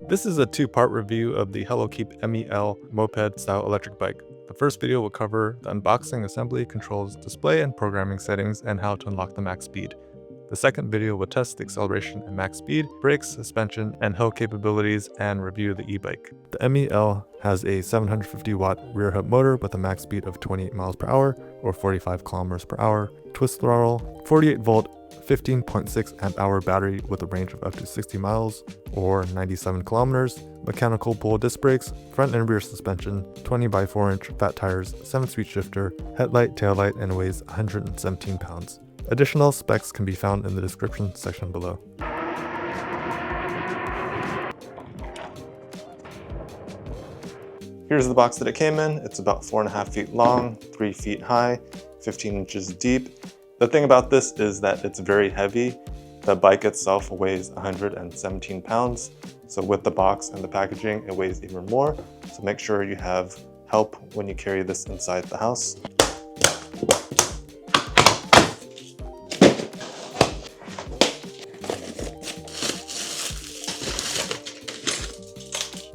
This is a two-part review of the Helokeep ME-L moped-style electric bike. The first video will cover the unboxing, assembly, controls, display, and programming settings, and how to unlock the max speed. The second video will test the acceleration and max speed, brakes, suspension, and hill capabilities, and review the e-bike. The ME-L has a 750-watt rear hub motor with a max speed of 28 miles per hour or 45 kilometers per hour, twist throttle, 48-volt 15.6 amp hour battery with a range of up to 60 miles or 97 kilometers, mechanical pull disc brakes, front and rear suspension, 20 by 4 inch fat tires, 7-speed shifter, headlight, taillight, and weighs 117 pounds. Additional specs can be found in the description section below. Here's the box that it came in. It's about 4.5 feet long, 3 feet high, 15 inches deep. The thing about this is that it's very heavy. The bike itself weighs 117 pounds. So with the box and the packaging, it weighs even more. So make sure you have help when you carry this inside the house.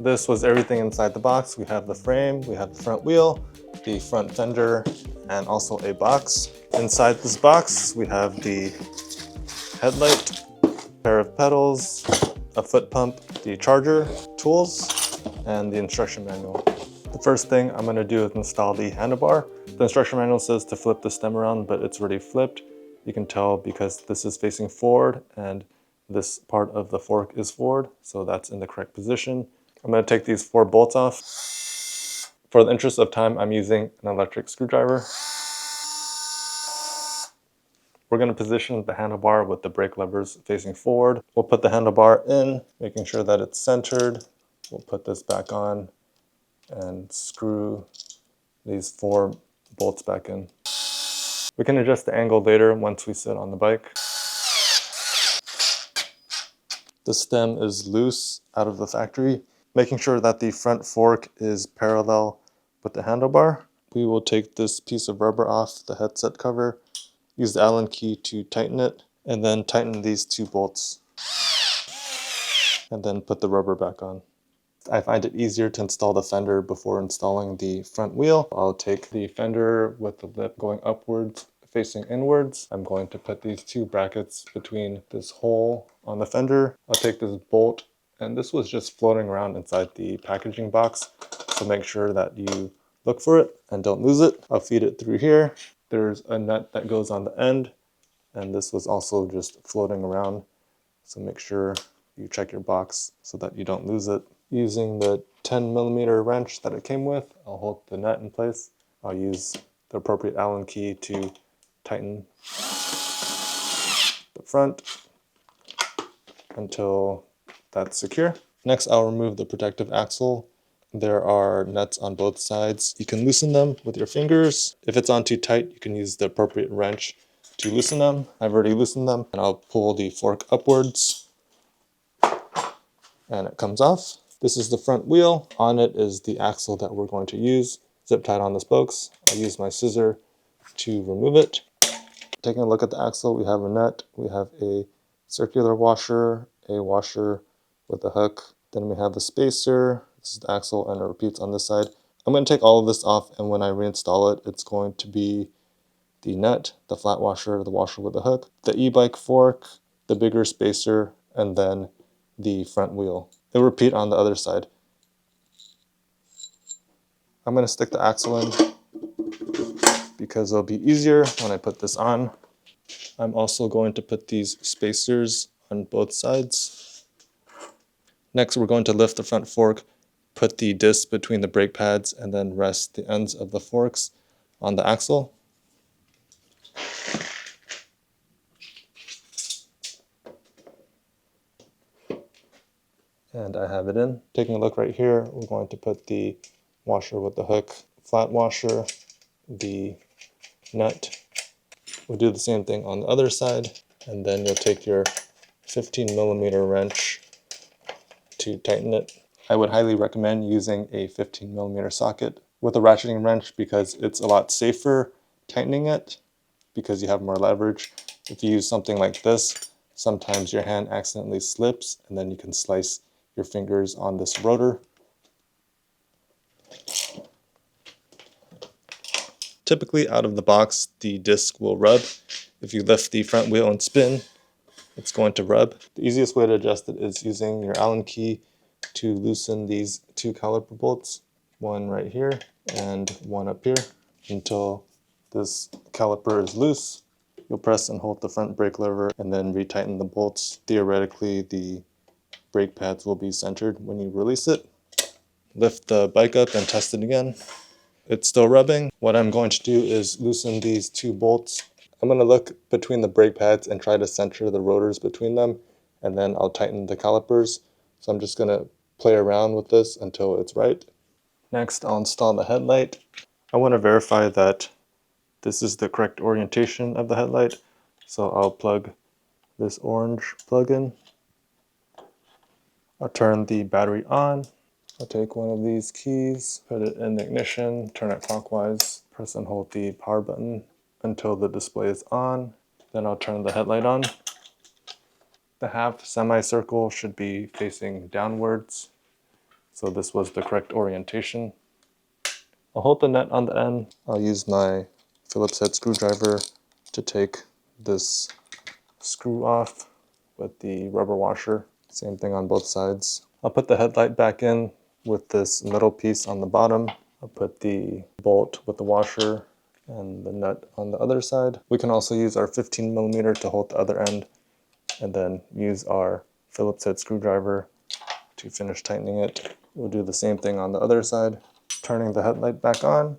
This was everything inside the box. We have the frame, we have the front wheel, the front fender, and also a box. Inside this box, we have the headlight, pair of pedals, a foot pump, the charger, tools, and the instruction manual. The first thing I'm going to do is install the handlebar. The instruction manual says to flip the stem around, but it's already flipped. You can tell because this is facing forward and this part of the fork is forward, so that's in the correct position. I'm going to take these 4 bolts off. For the interest of time, I'm using an electric screwdriver. We're going to position the handlebar with the brake levers facing forward. We'll put the handlebar in, making sure that it's centered. We'll put this back on and screw these 4 bolts back in. We can adjust the angle later once we sit on the bike. The stem is loose out of the factory. Making sure that the front fork is parallel with the handlebar. We will take this piece of rubber off the headset cover, use the Allen key to tighten it, and then tighten these 2 bolts. And then put the rubber back on. I find it easier to install the fender before installing the front wheel. I'll take the fender with the lip going upwards, facing inwards. I'm going to put these 2 brackets between this hole on the fender. I'll take this bolt, and this was just floating around inside the packaging box, so make sure that you look for it and don't lose it. I'll feed it through here. There's a nut that goes on the end, and this was also just floating around, so make sure you check your box so that you don't lose it. Using the 10mm wrench that it came with, I'll hold the nut in place. I'll use the appropriate Allen key to tighten the front until that's secure. Next, I'll remove the protective axle. There are nuts on both sides. You can loosen them with your fingers. If it's on too tight, you can use the appropriate wrench to loosen them. I've already loosened them, and I'll pull the fork upwards, and it comes off. This is the front wheel. On it is the axle that we're going to use, zip tied on the spokes. I'll use my scissor to remove it. Taking a look at the axle, we have a nut, we have a circular washer, a washer with a hook. Then we have the spacer. This is the axle, and it repeats on this side. I'm going to take all of this off, and when I reinstall it, it's going to be the nut, the flat washer, the washer with the hook, the e-bike fork, the bigger spacer, and then the front wheel. It'll repeat on the other side. I'm going to stick the axle in because it'll be easier when I put this on. I'm also going to put these spacers on both sides. Next, we're going to lift the front fork, put the disc between the brake pads, and then rest the ends of the forks on the axle. And I have it in. Taking a look right here, we're going to put the washer with the hook, flat washer, the nut. We'll do the same thing on the other side, and then you'll take your 15mm wrench to tighten it. I would highly recommend using a 15mm socket with a ratcheting wrench because it's a lot safer tightening it because you have more leverage. If you use something like this, sometimes your hand accidentally slips and then you can slice your fingers on this rotor. Typically out of the box, the disc will rub. If you lift the front wheel and spin, it's going to rub. The easiest way to adjust it is using your Allen key to loosen these two caliper bolts, one right here and one up here, until this caliper is loose. You'll press and hold the front brake lever and then retighten the bolts. Theoretically, the brake pads will be centered when you release it. Lift the bike up and test it again. It's still rubbing. What I'm going to do is loosen these two bolts. I'm going to look between the brake pads and try to center the rotors between them, and then I'll tighten the calipers. So I'm just going to play around with this until it's right. Next, I'll install the headlight. I want to verify that this is the correct orientation of the headlight, so I'll plug this orange plug in. I'll turn the battery on. I'll take one of these keys, put it in the ignition, turn it clockwise, press and hold the power button until the display is on. Then I'll turn the headlight on. The half semicircle should be facing downwards, so this was the correct orientation. I'll hold the nut on the end. I'll use my Phillips head screwdriver to take this screw off with the rubber washer. Same thing on both sides. I'll put the headlight back in with this metal piece on the bottom. I'll put the bolt with the washer and the nut on the other side. We can also use our 15mm to hold the other end, and then use our Phillips head screwdriver to finish tightening it. We'll do the same thing on the other side. Turning the headlight back on,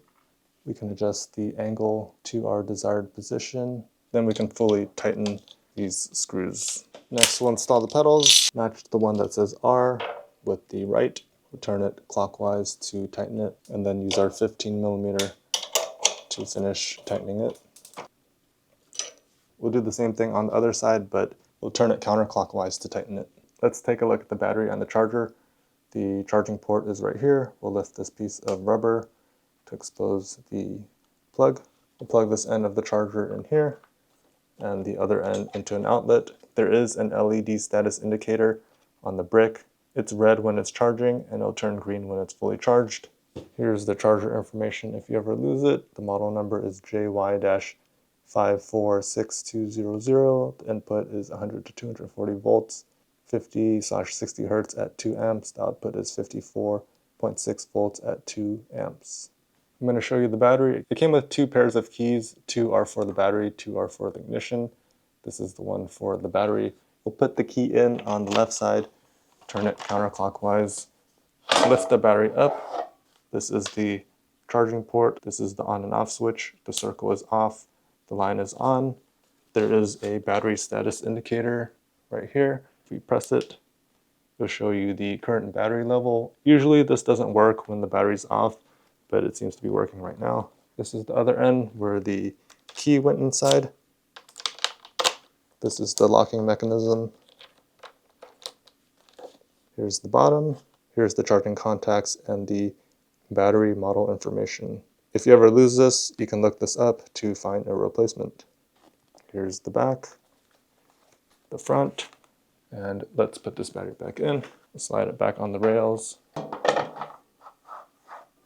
we can adjust the angle to our desired position. Then we can fully tighten these screws. Next, we'll install the pedals. Match the one that says R with the right. We'll turn it clockwise to tighten it, and then use our 15mm to finish tightening it. We'll do the same thing on the other side, but we'll turn it counterclockwise to tighten it. Let's take a look at the battery and the charger. The charging port is right here. We'll lift this piece of rubber to expose the plug. We'll plug this end of the charger in here and the other end into an outlet. There is an LED status indicator on the brick. It's red when it's charging and it'll turn green when it's fully charged. Here's the charger information if you ever lose it. The model number is JY-546200. The input is 100 to 240 volts, 50/60 hertz at 2 amps. The output is 54.6 volts at 2 amps. I'm going to show you the battery. It came with two pairs of keys. 2 are for the battery, 2 are for the ignition. This is the one for the battery. We'll put the key in on the left side, turn it counterclockwise, lift the battery up. This is the charging port. This is the on and off switch. The circle is off, the line is on. There is a battery status indicator right here. If you press it, it'll show you the current battery level. Usually this doesn't work when the battery's off, but it seems to be working right now. This is the other end where the key went inside. This is the locking mechanism. Here's the bottom. Here's the charging contacts and the battery model information. If you ever lose this, you can look this up to find a replacement. Here's the back, the front, and let's put this battery back in. Slide it back on the rails.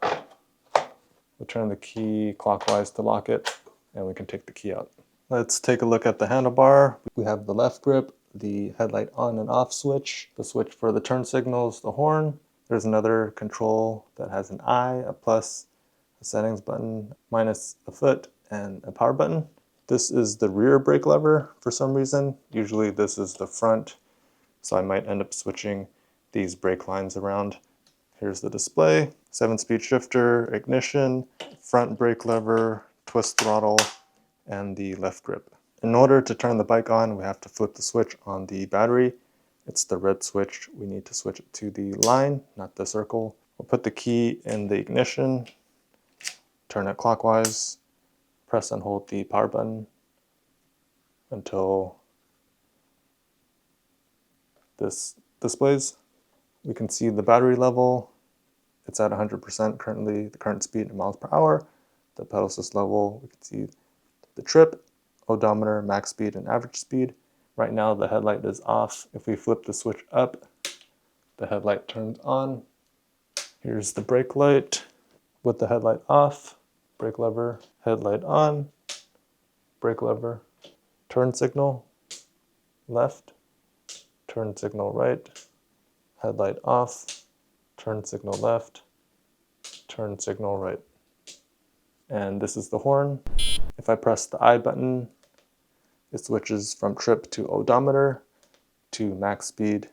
We'll turn the key clockwise to lock it, and we can take the key out. Let's take a look at the handlebar. We have the left grip, the headlight on and off switch, the switch for the turn signals, the horn. There's another control that has an I, a plus, a settings button, minus a foot, and a power button. This is the rear brake lever for some reason. Usually this is the front, so I might end up switching these brake lines around. Here's the display, 7-speed shifter, ignition, front brake lever, twist throttle, and the left grip. In order to turn the bike on, we have to flip the switch on the battery. It's the red switch. We need to switch it to the line, not the circle. We'll put the key in the ignition, turn it clockwise, press and hold the power button until this displays. We can see the battery level. It's at 100% currently, the current speed in miles per hour. The pedal assist level, we can see the trip, odometer, max speed, and average speed. Right now the headlight is off. If we flip the switch up, The headlight turns on. Here's the brake light with the headlight off. Brake lever, headlight on, brake lever, turn signal, left, turn signal right, headlight off, turn signal left, turn signal right. And this is the horn. If I press the I button, it switches from trip to odometer to max speed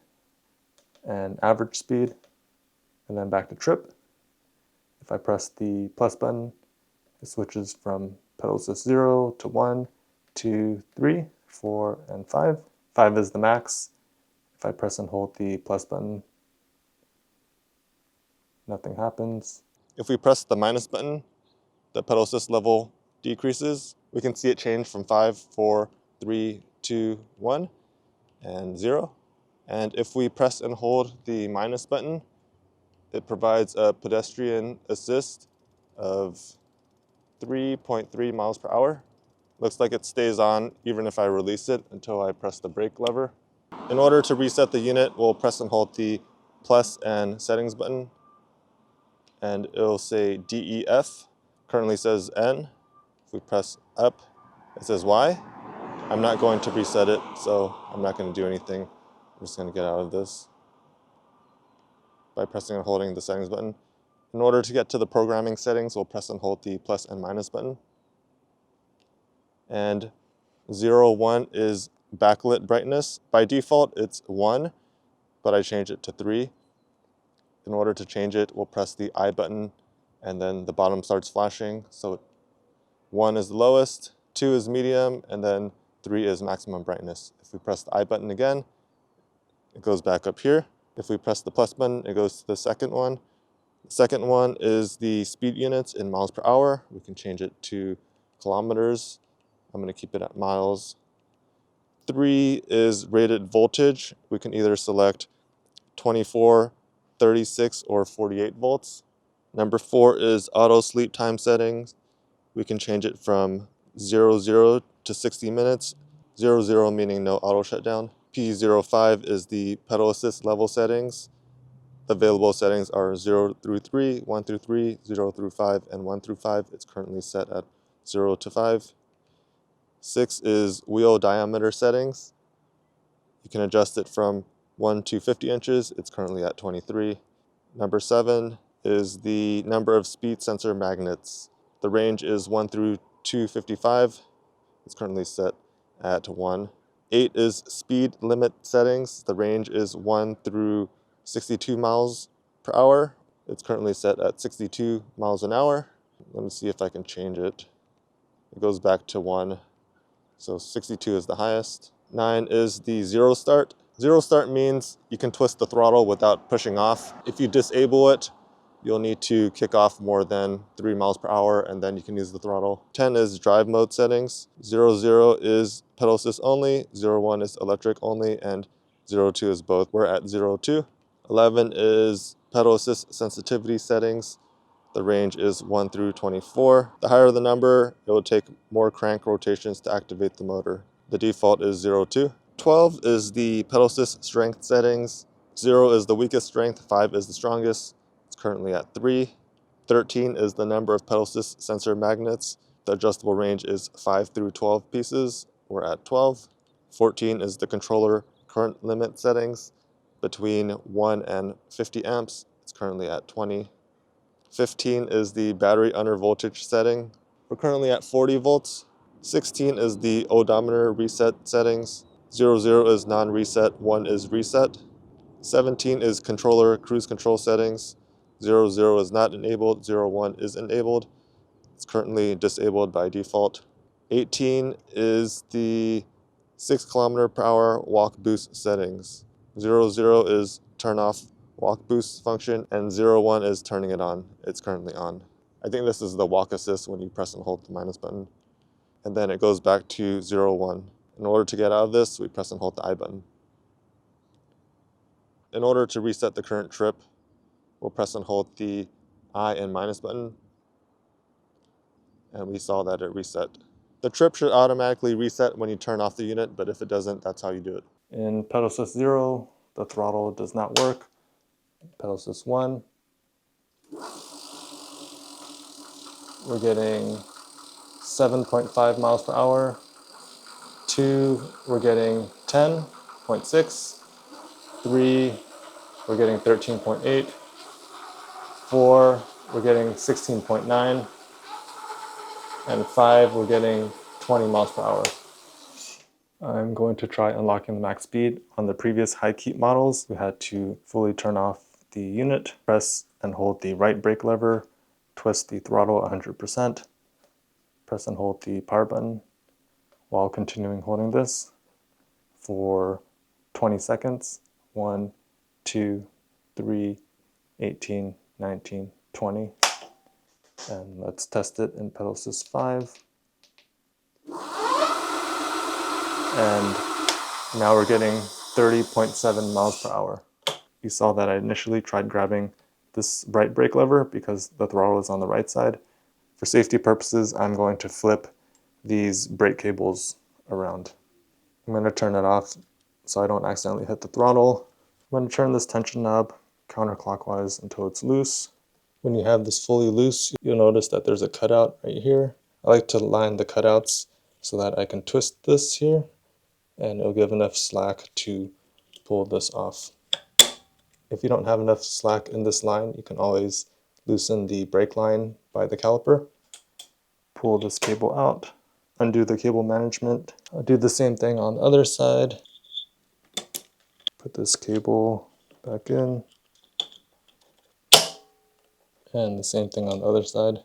and average speed, and then back to trip. If I press the plus button, it switches from pedal assist 0 to 1, 2, 3, 4, and 5. 5 is the max. If I press and hold the plus button, nothing happens. If we press the minus button, the pedal assist level decreases. We can see it change from 5, 4, 3, 2, 1, and 0. And if we press and hold the minus button, it provides a pedestrian assist of 3.3 miles per hour. Looks like it stays on even if I release it until I press the brake lever. In order to reset the unit, we'll press and hold the plus and settings button, and it'll say DEF. Currently says N. If we press up, it says Y. I'm not going to reset it, so I'm not going to do anything. I'm just going to get out of this by pressing and holding the settings button. In order to get to the programming settings, we'll press and hold the plus and minus button. And 0, 1 is backlit brightness. By default, it's 1, but I changed it to 3. In order to change it, we'll press the I button, and then the bottom starts flashing. So 1 is the lowest, 2 is medium, and then 3 is maximum brightness. If we press the I button again, it goes back up here. If we press the plus button, it goes to the second one. The second one is the speed units in miles per hour. We can change it to kilometers. I'm going to keep it at miles. 3 is rated voltage. We can either select 24, 36, or 48 volts. Number 4 is auto sleep time settings. We can change it from 00 to 60 minutes. 00 meaning no auto shutdown. P05 is the pedal assist level settings. The available settings are 0 through 3, 1 through 3, 0 through 5, and 1 through 5. It's currently set at 0 to 5. 6 is wheel diameter settings. You can adjust it from 1 to 50 inches. It's currently at 23. Number 7 is the number of speed sensor magnets. The range is 1 through 255. It's currently set at 1. 8 is speed limit settings. The range is 1 through 62 miles per hour. It's currently set at 62 miles an hour. Let me see if I can change it. It goes back to 1. So 62 is the highest. 9 is the zero start. Zero start means you can twist the throttle without pushing off. If you disable it, you'll need to kick off more than 3 miles per hour, and then you can use the throttle. 10 is drive mode settings. 00 is pedal assist only, 01 is electric only, and 02 is both. We're at 02. 11 is pedal assist sensitivity settings. The range is 1 through 24. The higher the number, it will take more crank rotations to activate the motor. The default is 02. 12 is the pedal assist strength settings. 0 is the weakest strength, 5 is the strongest. It's currently at 3. 13 is the number of pedal assist sensor magnets. The adjustable range is 5 through 12 pieces. We're at 12. 14 is the controller current limit settings between 1 and 50 amps. It's currently at 20. 15 is the battery under voltage setting. We're currently at 40 volts. 16 is the odometer reset settings. 00 is non-reset, 1 is reset. 17 is controller cruise control settings. 00 is not enabled, 01 is enabled. It's currently disabled by default. 18 is the 6 kilometer per hour walk boost settings. 00 is turn off walk boost function, and 01 is turning it on. It's currently on. I think this is the walk assist when you press and hold the minus button. And then it goes back to 01. In order to get out of this, we press and hold the I button. In order to reset the current trip, we'll press and hold the I and minus button, and we saw that it reset. The trip should automatically reset when you turn off the unit, but if it doesn't, that's how you do it. In pedal assist 0, the throttle does not work. pedal assist 1. We're getting 7.5 miles per hour. 2, we're getting 10.6. 3, we're getting 13.8. 4, we're getting 16.9. And 5, we're getting 20 miles per hour. I'm going to try unlocking the max speed. On the previous Hikeep models, we had to fully turn off the unit, press and hold the right brake lever, twist the throttle 100%, press and hold the power button while continuing holding this for 20 seconds. 1, 2, 3, 18, 19, 20. And let's test it in pedal assist 5. And now we're getting 30.7 miles per hour. You saw that I initially tried grabbing this right brake lever because the throttle is on the right side. For safety purposes, I'm going to flip these brake cables around. I'm going to turn it off so I don't accidentally hit the throttle. I'm going to turn this tension knob counterclockwise until it's loose. When you have this fully loose, you'll notice that there's a cutout right here. I like to line the cutouts so that I can twist this here and it'll give enough slack to pull this off. If you don't have enough slack in this line, you can always loosen the brake line by the caliper. Pull this cable out, undo the cable management. I'll do the same thing on the other side. Put this cable back in. And the same thing on the other side.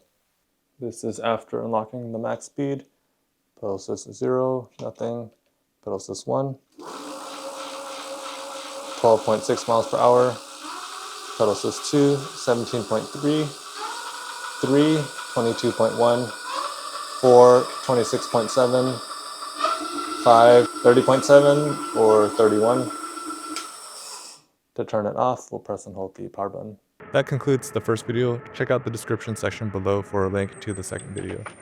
This is after unlocking the max speed. Pedal assist 0, nothing. Pedal assist 1. 12.6 miles per hour. Pedal assist 2, 17.3. 3, 22.1. 4, 26.7. 5, 30.7 or 31. To turn it off, we'll press and hold the power button. That concludes the first video. Check out the description section below for a link to the second video.